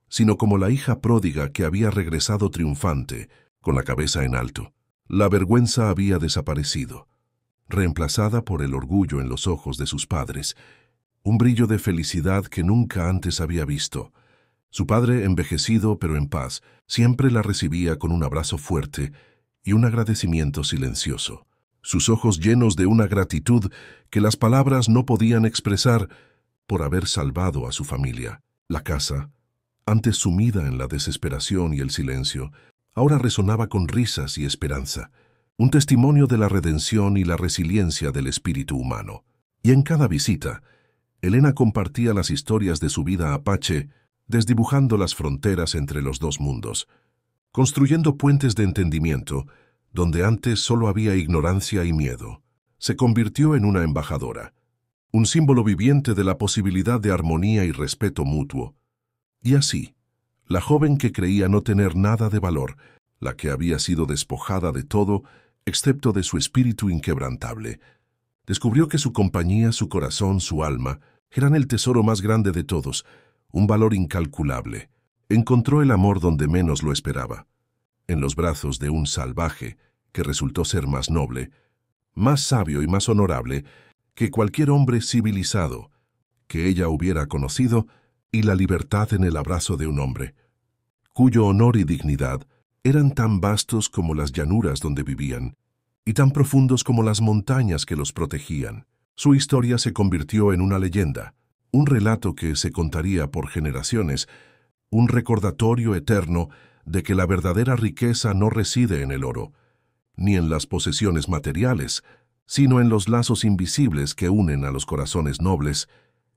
sino como la hija pródiga que había regresado triunfante, con la cabeza en alto. La vergüenza había desaparecido, reemplazada por el orgullo en los ojos de sus padres, un brillo de felicidad que nunca antes había visto. Su padre, envejecido pero en paz, siempre la recibía con un abrazo fuerte y un agradecimiento silencioso. Sus ojos llenos de una gratitud que las palabras no podían expresar por haber salvado a su familia. La casa, antes sumida en la desesperación y el silencio, ahora resonaba con risas y esperanza, un testimonio de la redención y la resiliencia del espíritu humano. Y en cada visita, Elena compartía las historias de su vida apache, desdibujando las fronteras entre los dos mundos, construyendo puentes de entendimiento donde antes solo había ignorancia y miedo. Se convirtió en una embajadora, un símbolo viviente de la posibilidad de armonía y respeto mutuo. Y así, la joven que creía no tener nada de valor, la que había sido despojada de todo, excepto de su espíritu inquebrantable, descubrió que su compañía, su corazón, su alma, eran el tesoro más grande de todos, un valor incalculable. Encontró el amor donde menos lo esperaba, en los brazos de un salvaje que resultó ser más noble, más sabio y más honorable que cualquier hombre civilizado que ella hubiera conocido, y la libertad en el abrazo de un hombre, cuyo honor y dignidad eran tan vastos como las llanuras donde vivían, y tan profundos como las montañas que los protegían. Su historia se convirtió en una leyenda, un relato que se contaría por generaciones, un recordatorio eterno de que la verdadera riqueza no reside en el oro, ni en las posesiones materiales, sino en los lazos invisibles que unen a los corazones nobles,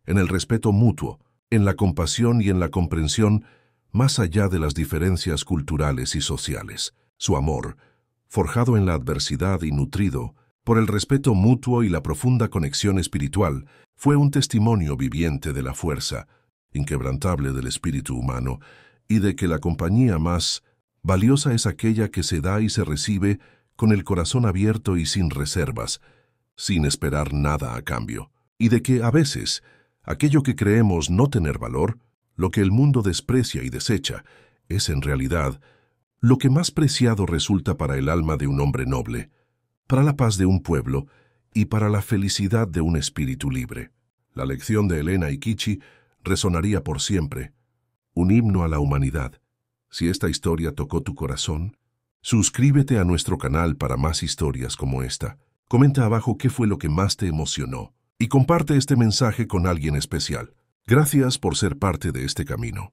en el respeto mutuo, en la compasión y en la comprensión, más allá de las diferencias culturales y sociales. Su amor, forjado en la adversidad y nutrido por el respeto mutuo y la profunda conexión espiritual, fue un testimonio viviente de la fuerza inquebrantable del espíritu humano y de que la compañía más valiosa es aquella que se da y se recibe con el corazón abierto y sin reservas, sin esperar nada a cambio, y de que a veces aquello que creemos no tener valor, lo que el mundo desprecia y desecha, es en realidad lo que más preciado resulta para el alma de un hombre noble, para la paz de un pueblo y para la felicidad de un espíritu libre. La lección de Elena y Kichi resonaría por siempre, un himno a la humanidad. Si esta historia tocó tu corazón, suscríbete a nuestro canal para más historias como esta. Comenta abajo qué fue lo que más te emocionó y comparte este mensaje con alguien especial. Gracias por ser parte de este camino.